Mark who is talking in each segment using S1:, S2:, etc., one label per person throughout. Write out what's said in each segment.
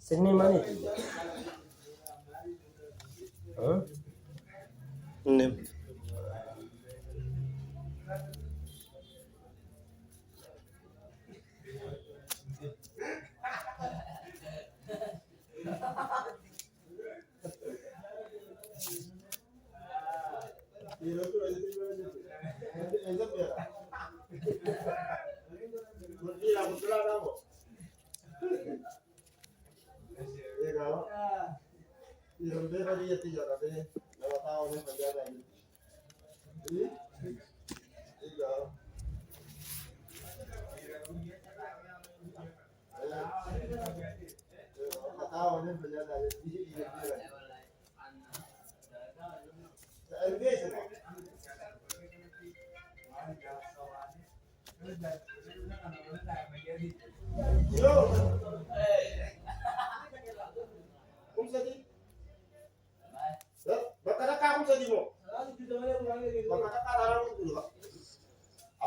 S1: Sini mana itu? Hah?
S2: Ini.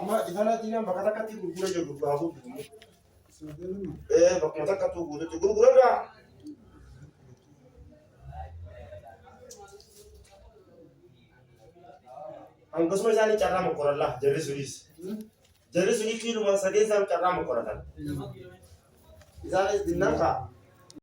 S3: Amma di sana tina bakata kati gurgura je gurgura ko dumu bakata katu gurgura je gurgura da an gasmo zani charra mo koralla jere suris kilu man sade sam charra mo koratan zani dinaka